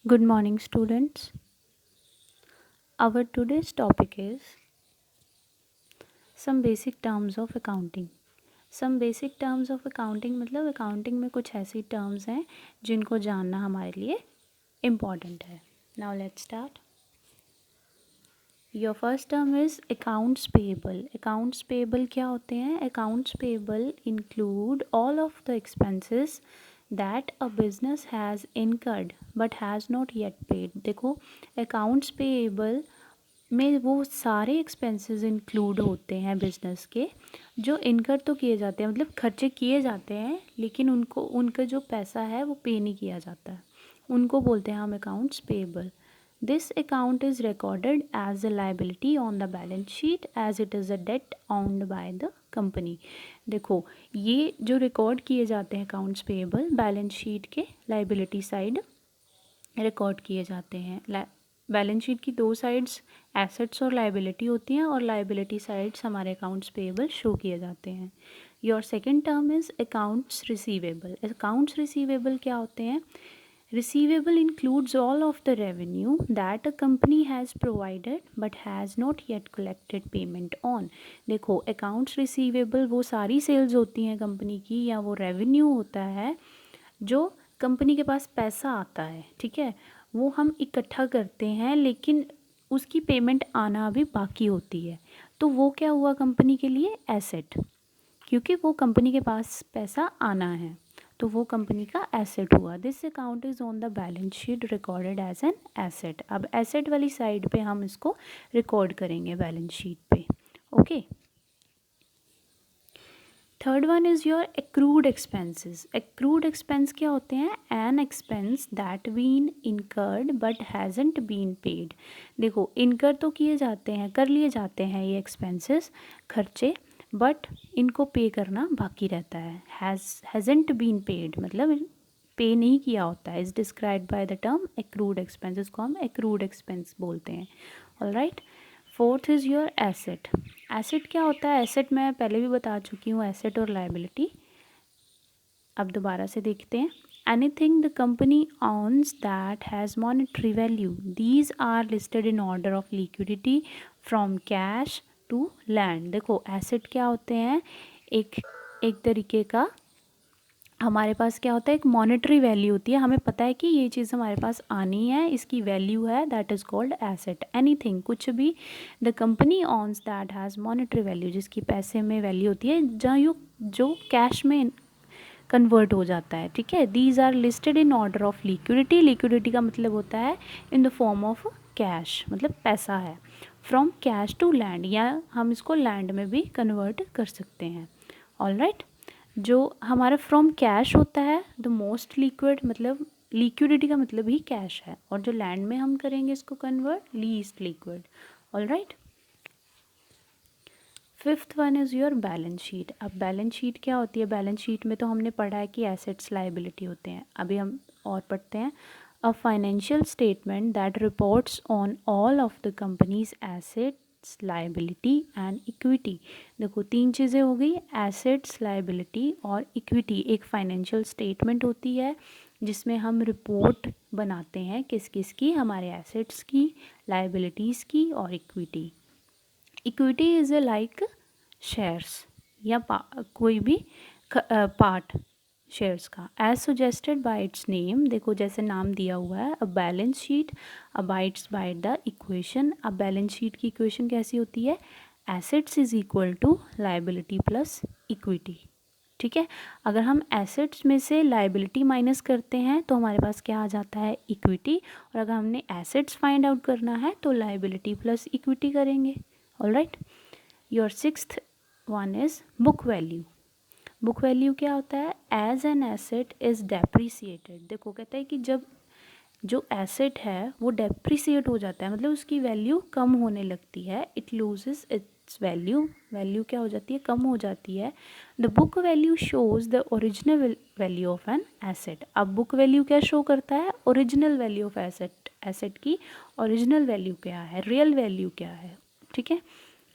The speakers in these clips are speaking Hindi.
Good morning, students. Our today's topic is some basic terms of accounting. Some basic terms of accounting मतलब accounting में कुछ ऐसी terms हैं जिनको जानना हमारे लिए important है. Now let's start. Your first term is accounts payable. Accounts payable क्या होते हैं? Accounts payable include all of the expenses that a business has incurred but has not yet paid. देखो accounts payable में वो सारे एक्सपेंसेस इंक्लूड होते हैं बिजनेस के जो इनकर तो किए जाते हैं, मतलब खर्चे किए जाते हैं, लेकिन उनको उनका जो पैसा है वो पे नहीं किया जाता है, उनको बोलते हैं हम accounts payable. This account is recorded as a liability on the balance sheet as it is a debt owned by the company. देखो ये जो रिकॉर्ड किए जाते हैं अकाउंट्स पेएबल बैलेंस शीट के लाइबिलिटी साइड रिकॉर्ड किए जाते हैं. बैलेंस शीट की दो साइड्स एसेट्स और लाइबिलिटी होती हैं और लाइबिलिटी साइड्स हमारे अकाउंट्स पेएबल शो किए जाते हैं. Your second term is accounts receivable. Accounts receivable क्या होते हैं? Receivable includes all of the revenue that a company has provided but has not yet collected payment on. देखो accounts receivable वो सारी सेल्स होती हैं कंपनी की या वो रेवेन्यू होता है जो कंपनी के पास पैसा आता है, ठीक है, वो हम इकट्ठा करते हैं लेकिन उसकी पेमेंट आना अभी बाकी होती है, तो वो क्या हुआ कंपनी के लिए? एसेट, क्योंकि वो कंपनी के पास पैसा आना है तो वो कंपनी का एसेट हुआ. This account is on the balance sheet recorded as an asset. अब एसेट वाली साइड पे हम इसको रिकॉर्ड करेंगे बैलेंस शीट पे. Okay. Third one is your accrued expenses. Accrued expense क्या होते हैं? An expense that been incurred but hasn't been paid. देखो इनकर तो किए जाते हैं, कर लिए जाते हैं ये एक्सपेंसेस, खर्चे, बट इनको पे करना बाकी रहता है. हैज़ंट बीन पेड मतलब पे नहीं किया होता है. Is described by the term accrued expenses को हम एक्रूड एक्सपेंस बोलते हैं. Alright. Fourth is your asset. Asset क्या होता है? एसेट मैं पहले भी बता चुकी हूँ, एसेट और लाइबिलिटी. अब दोबारा से देखते हैं. Anything the company owns that has monetary value. These are listed in order of liquidity from cash to land. देखो एसेट क्या होते हैं? एक तरीके का हमारे पास क्या होता है? एक मॉनेटरी वैल्यू होती है, हमें पता है कि ये चीज़ हमारे पास आनी है, इसकी वैल्यू है, that is called asset. Anything कुछ भी the company owns that has monetary value, जिसकी पैसे में वैल्यू होती है, जो कैश में कन्वर्ट हो जाता है, ठीक है. These are listed in order of liquidity. Liquidity का मतलब होता है in the form of cash, मतलब पैसा है. फ्रॉम कैश टू लैंड, या हम इसको लैंड में भी कन्वर्ट कर सकते हैं. ऑलराइट. जो हमारा फ्रॉम कैश होता है द मोस्ट लिक्विड, मतलब लिक्विडिटी का मतलब ही कैश है, और जो लैंड में हम करेंगे इसको convert, least liquid. Alright. Fifth one is your balance sheet. अब बैलेंस शीट क्या होती है? बैलेंस शीट में तो हमने पढ़ा है कि एसेट्स लाइबिलिटी होते हैं. अभी हम और पढ़ते हैं. A financial statement that reports on all of the companies assets, liability and equity. देखो तीन चीज़ें हो गई, एसेट्स, लाइबिलिटी और इक्विटी. एक फाइनेंशियल स्टेटमेंट होती है जिसमें हम रिपोर्ट बनाते हैं किस किस की? हमारे एसेट्स की, लाइबिलिटीज़ की और equity. Equity is a like shares या कोई भी पार्ट शेयर्स का. As suggested by its name. देखो जैसे नाम दिया हुआ है, a balance sheet abides by the equation. अब बैलेंस शीट की इक्वेशन कैसी होती है? Assets is equal to liability plus equity. ठीक है. अगर हम एसेट्स में से लाइबिलिटी माइनस करते हैं तो हमारे पास क्या आ जाता है? इक्विटी. और अगर हमने एसेट्स फाइंड आउट करना है तो लाइबिलिटी प्लस इक्विटी करेंगे. All right. Your sixth one is book value. Book value क्या होता है? As an asset is depreciated. देखो कहता है कि जब जो एसेट है वो डेप्रिसिएट हो जाता है, मतलब उसकी वैल्यू कम होने लगती है, it loses it's value. Value क्या हो जाती है? कम हो जाती है. The book value shows the original value of N asset. अब बुक वैल्यू क्या शो करता है? Original value of asset. Asset की ओरिजिनल वैल्यू क्या है, रियल वैल्यू क्या है, ठीक है.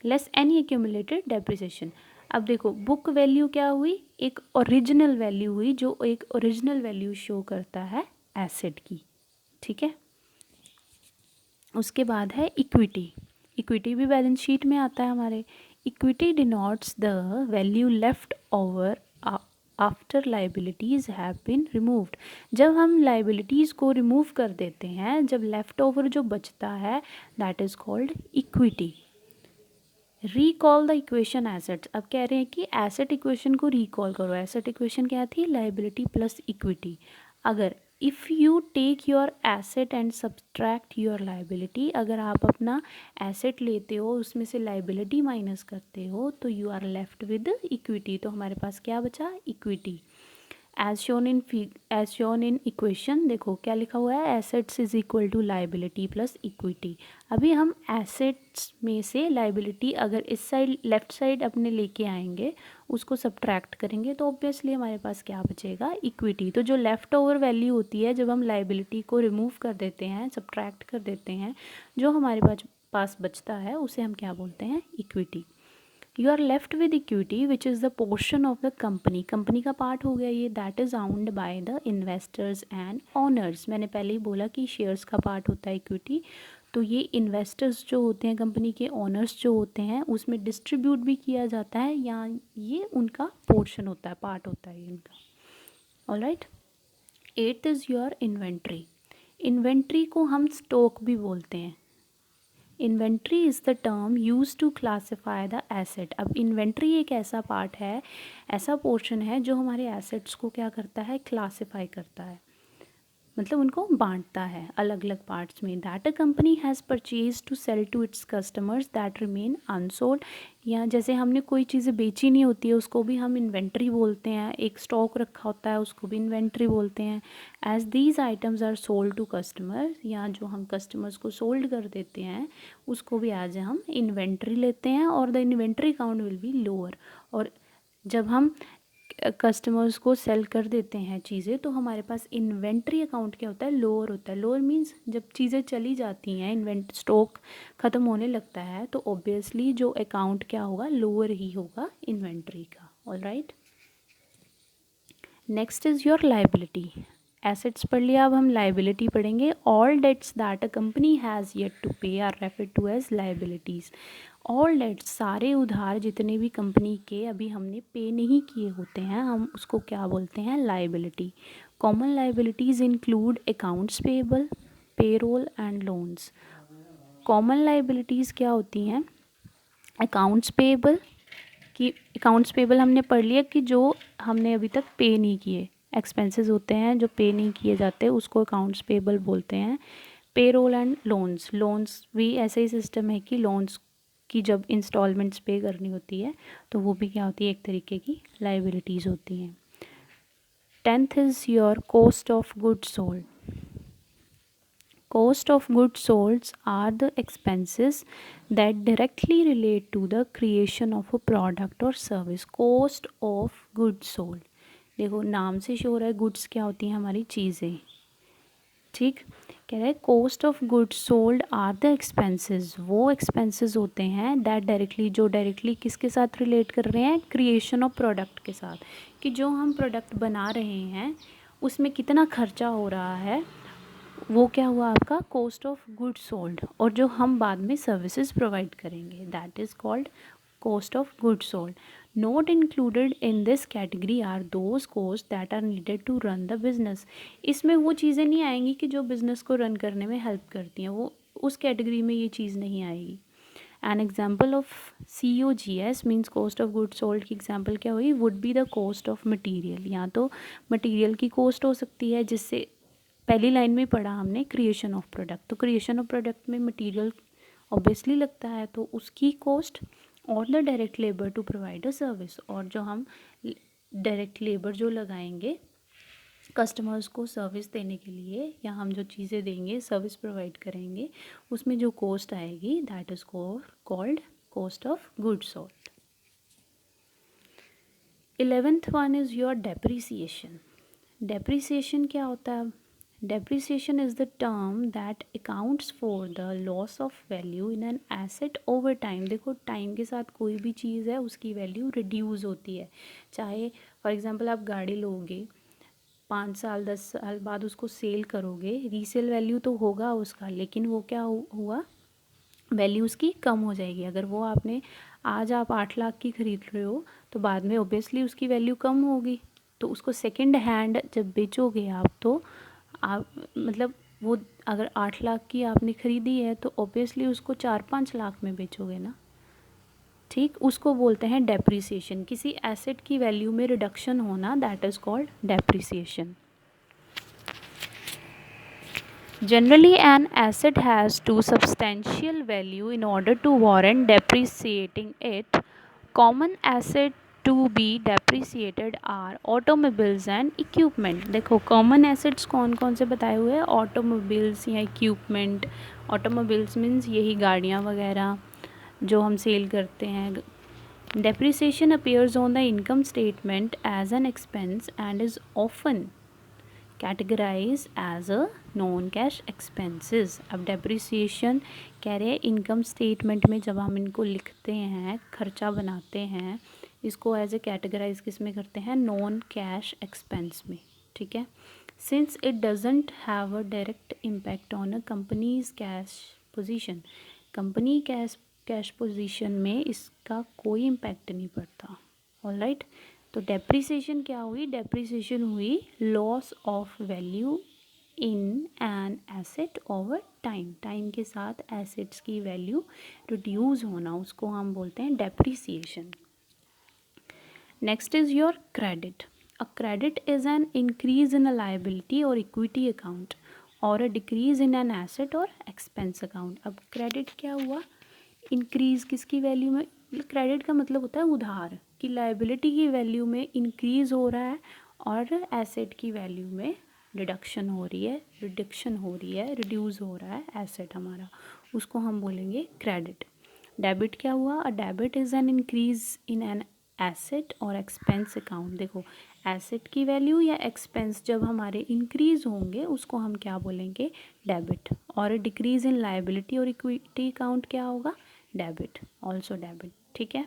Less any accumulated depreciation. अब देखो बुक वैल्यू क्या हुई? एक ओरिजिनल वैल्यू हुई, जो एक ओरिजिनल वैल्यू शो करता है एसेट की, ठीक है। उसके बाद है इक्विटी। इक्विटी भी बैलेंस शीट में आता है हमारे। Equity denotes the value left over after liabilities have been removed. जब हम लाइबिलिटीज़ को रिमूव कर देते हैं, जब लेफ्ट ओवर जो बचता है, that is called equity. Recall the equation assets. अब कह रहे हैं कि एसेट इक्वेशन को रिकॉल करो। एसेट इक्वेशन क्या थी? Liability plus equity. अगर if you take your asset and subtract your liability, अगर आप अपना एसेट लेते हो उसमें से लाइबिलिटी माइनस करते हो तो you are left with equity. तो हमारे पास क्या बचा? Equity. As shown in equation, देखो क्या लिखा हुआ है, assets is equal to liability plus equity. अभी हम एसेट्स में से लाइबिलिटी अगर इस साइड लेफ्ट साइड अपने लेके आएंगे, उसको सब्ट्रैक्ट करेंगे तो ऑब्वियसली हमारे पास क्या बचेगा? इक्विटी। तो जो लेफ़्ट ओवर वैल्यू होती है जब हम लाइबिलिटी को रिमूव कर देते हैं, सब्ट्रैक्ट कर देते हैं, जो हमारे पास बचता है उसे हम क्या बोलते हैं? Equity. You are left with equity which is the portion of the company. Company का पार्ट हो गया ये, that is owned by the investors and owners. मैंने पहले ही बोला कि शेयर्स का पार्ट होता है इक्विटी। तो ये इन्वेस्टर्स जो होते हैं, कंपनी के ओनर्स जो होते हैं, उसमें डिस्ट्रीब्यूट भी किया जाता है या ये उनका पोर्शन होता है, पार्ट होता है इनका। Alright. 8th is your inventory. Inventory को हम स्टॉक भी बोलते हैं। Inventory is the term use to classify the asset. अब इन्वेंट्री एक ऐसा पार्ट है, ऐसा पोर्शन है जो हमारे एसेट्स को क्या करता है? क्लासीफाई करता है, मतलब उनको बांटता है अलग अलग पार्ट्स में। That a company has purchase to sell to its customers that remain unsold. या जैसे हमने कोई चीज़ें बेची नहीं होती है उसको भी हम इन्वेंट्री बोलते हैं। एक स्टॉक रखा होता है उसको भी इन्वेंट्री बोलते हैं। As these items are sold to customers, या जो हम कस्टमर्स को सोल्ड कर देते हैं उसको भी आज हम इन्वेंट्री लेते हैं, और the inventory count will be lower. और जब हम कस्टमर्स को सेल कर देते हैं चीज़ें तो हमारे पास इन्वेंट्री अकाउंट क्या होता है? लोअर होता है। लोअर मीन्स जब चीज़ें चली जाती हैं, स्टॉक ख़त्म होने लगता है तो ऑब्वियसली जो अकाउंट क्या होगा? लोअर ही होगा इन्वेंट्री का। Alright. Next is your liability. Assets पढ़ लिया, अब हम लाइबिलिटी पढ़ेंगे। All debts that a company has yet to pay are referred to as liabilities. All debts, सारे उधार जितने भी कंपनी के अभी हमने पे नहीं किए होते हैं, हम उसको क्या बोलते हैं? Liability. Common liabilities include accounts payable, payroll and loans. Common liabilities क्या होती हैं? अकाउंट्स पेएबल, कि अकाउंट्स पेबल हमने पढ़ लिया कि जो हमने अभी तक पे नहीं किए, एक्सपेंसेस होते हैं जो पे नहीं किए जाते उसको अकाउंट्स पेबल बोलते हैं। पेरोल एंड लोन्स, लोन्स भी ऐसे ही सिस्टम है कि लोन्स की जब इंस्टॉलमेंट्स पे करनी होती है तो वो भी क्या होती है? एक तरीके की लाइबिलिटीज़ होती हैं। 10th is your cost of goods sold. Cost of goods sold are the expenses that directly relate to the creation of a product or service. Cost of goods sold, देखो नाम से शो रहा है गुड्स क्या होती हैं? हमारी चीज़ें। ठीक, कह रहा है cost of goods sold are the expenses, वो एक्सपेंसेस होते हैं दैट डायरेक्टली, जो डायरेक्टली किसके साथ रिलेट कर रहे हैं? क्रिएशन ऑफ प्रोडक्ट के साथ, कि जो हम प्रोडक्ट बना रहे हैं उसमें कितना खर्चा हो रहा है, वो क्या हुआ आपका? Cost of goods sold. और जो हम बाद में सर्विसेज प्रोवाइड करेंगे that is called cost of goods sold. Not included in this category are those cost that are needed to run the business. इसमें वो चीज़ें नहीं आएंगी कि जो बिज़नेस को रन करने में हेल्प करती हैं, वो उस कैटेगरी में ये चीज़ नहीं आएगी। An example of COGS means cost of goods sold की एग्जाम्पल क्या हुई? Would be the cost of material. या तो मटीरियल की कॉस्ट हो सकती है, जिससे पहली लाइन में पढ़ा हमने क्रिएशन ऑफ प्रोडक्ट, तो क्रिएशन ऑफ प्रोडक्ट में मटेरियल ऑब्वियसली लगता है तो उसकी कॉस्ट, और the direct labour to provide a service, और जो हम डायरेक्ट लेबर जो लगाएंगे कस्टमर्स को सर्विस देने के लिए, या हम जो चीज़ें देंगे सर्विस प्रोवाइड करेंगे, उसमें जो कॉस्ट आएगी that is called cost of goods sold. 11th one is your depreciation. Depreciation क्या होता है? Depreciation is the term that accounts for the loss of value in an asset over time। देखो टाइम के साथ कोई भी चीज़ है उसकी वैल्यू रिड्यूस होती है। चाहे फॉर एग्जांपल आप गाड़ी लोगे 5 साल 10 साल बाद उसको सेल करोगे, रीसेल वैल्यू तो होगा उसका, लेकिन वो क्या हुआ, वैल्यू उसकी कम हो जाएगी। अगर वो आपने आज आप 8 लाख की ख़रीद रहे हो तो बाद में ओबियसली उसकी वैल्यू कम होगी। तो उसको सेकंड हैंड जब बेचोगे आप, तो आप मतलब वो अगर 8 लाख की आपने ख़रीदी है तो ओबियसली उसको 4-5 लाख में बेचोगे ना। ठीक, उसको बोलते हैं डेप्रिसिएशन। किसी एसेट की वैल्यू में रिडक्शन होना, that is called depreciation. Generally, an asset has to substantial value in order to warrant depreciating it. Common asset to be depreciated are automobiles and equipment. देखो common assets कौन कौन से बताए हुए हैं, automobiles या equipment। automobiles means यही गाड़ियाँ वगैरह जो हम सेल करते हैं। Depreciation appears on the income statement as an expense and is often categorise as a non cash expenses. अब डेप्रिसिएशन कह रहे हैं इनकम स्टेटमेंट में जब हम इनको लिखते हैं, खर्चा बनाते हैं, इसको एज ए कैटेगराइज किस में करते हैं, नॉन कैश एक्सपेंस में। ठीक है, since it doesn't have a direct impact on a companies cash position. Company cash position में इसका कोई इम्पैक्ट नहीं पड़ता। ऑलराइट, तो डेप्रिसिएशन क्या हुई, डेप्रिसिएशन हुई loss of value in an asset over time. Time के साथ एसेट्स की वैल्यू रिड्यूस होना, उसको हम बोलते हैं depreciation. Next is your credit. A credit is an increase in a liability और इक्विटी अकाउंट और a decrease in an asset और एक्सपेंस अकाउंट। अब क्रेडिट क्या हुआ, इंक्रीज किसकी वैल्यू में, क्रेडिट का मतलब होता है उधार, कि लायबिलिटी की वैल्यू में इंक्रीज़ हो रहा है और एसेट की वैल्यू में रिडक्शन हो रही है, रिड्यूस हो रहा है एसेट हमारा, उसको हम बोलेंगे क्रेडिट। डेबिट क्या हुआ, a debit is an increase in an asset और एक्सपेंस अकाउंट। देखो एसेट की वैल्यू या एक्सपेंस जब हमारे इंक्रीज होंगे उसको हम क्या बोलेंगे, डेबिट। और डिक्रीज इन लायबिलिटी और इक्विटी अकाउंट क्या होगा, डेबिट, ऑल्सो डेबिट। ठीक है,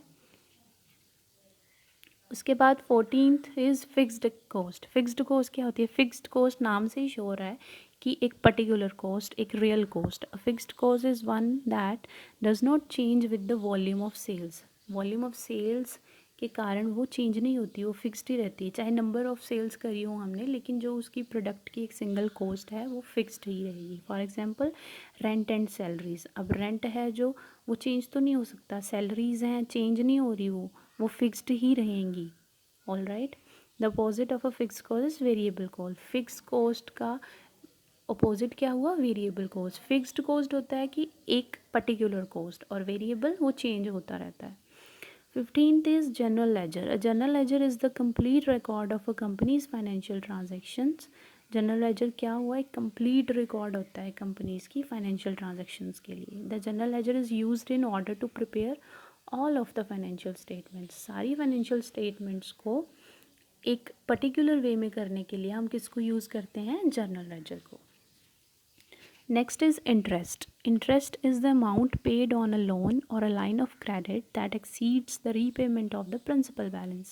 उसके बाद 14th is fixed cost. Fixed cost क्या होती है, फिक्स्ड कॉस्ट नाम से ही शो हो रहा है कि एक पर्टिकुलर कॉस्ट, एक real cost. Fixed cost is one that does not change with the volume of sales. Volume of sales के कारण वो चेंज नहीं होती, वो फिक्स्ड ही रहती है। चाहे नंबर ऑफ सेल्स करी हो हमने, लेकिन जो उसकी प्रोडक्ट की एक सिंगल कॉस्ट है वो फिक्स्ड ही रहेगी। For example rent and salaries. अब रेंट है जो, वो चेंज तो नहीं हो सकता, सैलरीज हैं चेंज नहीं हो रही, वो फिक्स्ड ही रहेंगी। All right, the opposite of a fix cost is variable cost. Fix cost का अपोजिट क्या हुआ, वेरिएबल कॉस्ट। फिक्स्ड कॉस्ट होता है कि एक पर्टिकुलर कॉस्ट, और वेरिएबल वो चेंज होता रहता है। 15th is general ledger. A general ledger is the complete record of a company's financial transactions. General ledger क्या हुआ, एक कंप्लीट रिकॉर्ड होता है कंपनीज की फाइनेंशियल ट्रांजैक्शंस के लिए। The general ledger is used in order to prepare all of the financial statements. सारी फाइनेंशियल स्टेटमेंट्स को एक पर्टिकुलर वे में करने के लिए हम किसको यूज़ करते हैं, जर्नल लेजर को। Next is interest. Interest is the amount paid on a loan or a line of credit that exceeds the repayment of the principal balance.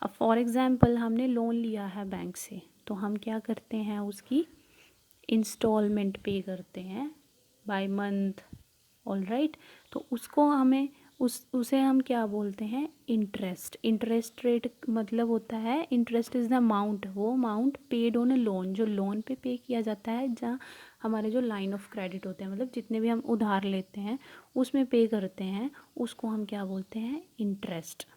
अब फॉर एग्ज़ाम्पल हमने लोन लिया है बैंक से, तो हम क्या करते हैं, उसकी इंस्टॉलमेंट पे करते हैं बाय मंथ। ऑल राइट, तो उसको हमें उसे हम क्या बोलते हैं, इंटरेस्ट। इंटरेस्ट रेट मतलब होता है, इंटरेस्ट इज़ द अमाउंट, वो amount paid on a loan, जो लोन पे किया जाता है, जहाँ हमारे जो लाइन ऑफ क्रेडिट होते हैं, मतलब जितने भी हम उधार लेते हैं उसमें पे करते हैं, उसको हम क्या बोलते हैं, interest.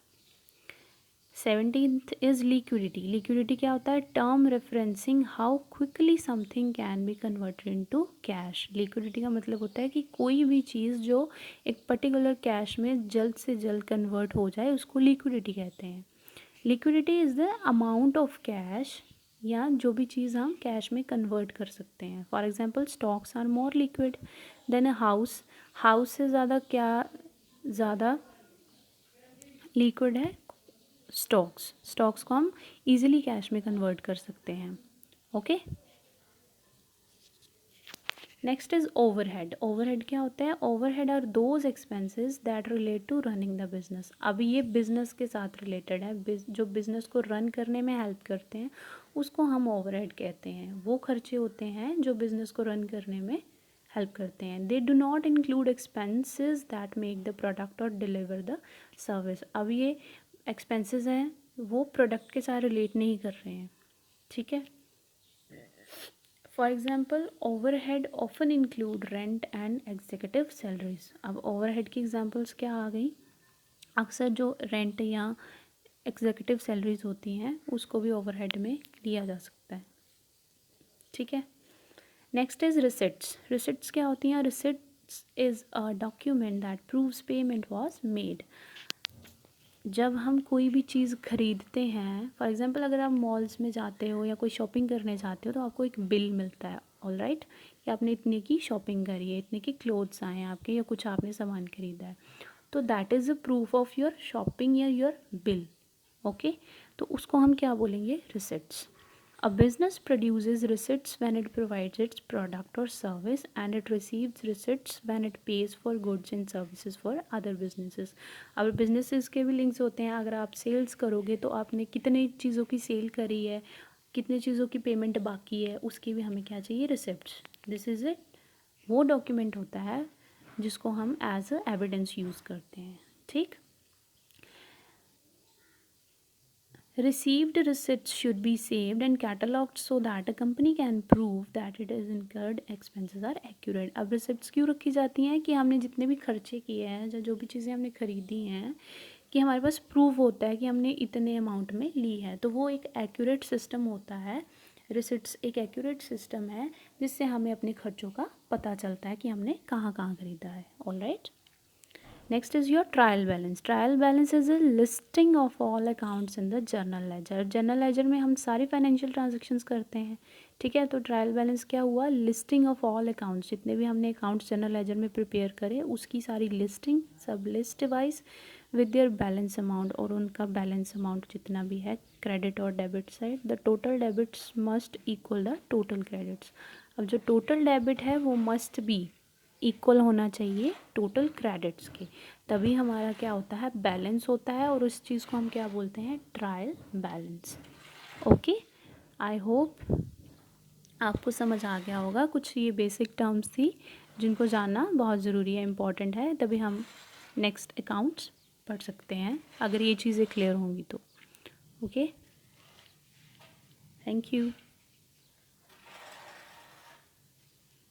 17th is liquidity. Liquidity क्या होता है, term referencing how quickly something can be converted into cash. Liquidity का मतलब होता है कि कोई भी चीज़ जो एक पर्टिकुलर कैश में जल्द से जल्द कन्वर्ट हो जाए उसको लिक्विडिटी कहते हैं। Liquidity is the amount of cash, या जो भी चीज़ हम कैश में कन्वर्ट कर सकते हैं। For example stocks are more liquid than a house. House से ज़्यादा क्या ज़्यादा लिक्विड है, स्टॉक्स को हम इजीली कैश में कन्वर्ट कर सकते हैं। Okay, next is overhead. Overhead क्या होता है, overhead are those expenses that relate to running the business. अब ये बिजनेस के साथ रिलेटेड है, जो बिजनेस को रन करने में हेल्प करते हैं उसको हम ओवरहेड कहते हैं। वो खर्चे होते हैं जो बिज़नेस को रन करने में हेल्प करते हैं। They do not include expenses that make the product और डिलीवर द सर्विस। अब ये एक्सपेंसेस हैं, वो प्रोडक्ट के साथ रिलेट नहीं कर रहे हैं, ठीक है। For example overhead often include rent and executive salaries. अब ओवरहेड की एग्जाम्पल्स क्या आ गई, अक्सर जो रेंट या एग्जीक्यूटिव सैलरीज होती हैं उसको भी ओवरहेड में लिया जा सकता है, ठीक है। Next is receipts. रिसिट्स क्या होती हैं, receipts is a document that proves payment was made. जब हम कोई भी चीज़ खरीदते हैं, फॉर एग्जांपल अगर आप मॉल्स में जाते हो या कोई शॉपिंग करने जाते हो तो आपको एक बिल मिलता है, ऑल राइट, कि आपने इतने की शॉपिंग करी है, इतने के क्लोथ्स आए हैं आपके, या कुछ आपने सामान खरीदा है, तो that is a proof of your shopping या योर बिल, ओके। तो उसको हम क्या बोलेंगे, receipts. A business produces receipts when it provides its product or service, and it receives receipts when it pays for goods and services for other businesses. अब businesses के भी लिंक्स होते हैं, अगर आप सेल्स करोगे तो आपने कितने चीज़ों की सेल करी है, कितने चीज़ों की पेमेंट बाकी है, उसकी भी हमें क्या चाहिए, रिसिप्ट्स। दिस इज़ इट, वो डॉक्यूमेंट होता है जिसको हम एज अ एविडेंस यूज़ करते हैं, ठीक। Received receipts should be saved and catalogued so that a company can prove that it has incurred expenses are accurate. अब receipts क्यों रखी जाती हैं कि हमने जितने भी खर्चे किए हैं या जो भी चीज़ें हमने खरीदी हैं, कि हमारे पास प्रूफ होता है कि हमने इतने अमाउंट में ली है। तो वो एक एक्यूरेट सिस्टम होता है, रिसिट्स एक एक्यूरेट सिस्टम है जिससे हमें अपने खर्चों का पता चलता है कि हमने कहाँ कहाँ खरीदा है, all right. Next is your trial balance. Trial balance is a listing of all accounts in the journal ledger. Journal ledger में हम सारी फाइनेंशियल ट्रांजेक्शंस करते हैं, ठीक है। तो ट्रायल बैलेंस क्या हुआ, लिस्टिंग ऑफ ऑल अकाउंट्स, जितने भी हमने अकाउंट्स जर्नल लेजर में प्रिपेयर करे उसकी सारी लिस्टिंग, सब list wise with their balance amount, और उनका बैलेंस अमाउंट जितना भी है क्रेडिट और debit side. The total debits must equal the total credits. अब जो टोटल डेबिट है वो मस्ट बी इक्वल होना चाहिए टोटल क्रेडिट्स के, तभी हमारा क्या होता है, बैलेंस होता है, और उस चीज़ को हम क्या बोलते हैं, trial balance, okay. I hope आपको समझ आ गया होगा। कुछ ये बेसिक टर्म्स थी जिनको जानना बहुत ज़रूरी है, इम्पॉर्टेंट है, तभी हम नेक्स्ट अकाउंट्स पढ़ सकते हैं अगर ये चीज़ें क्लियर होंगी तो, ओके। Thank you.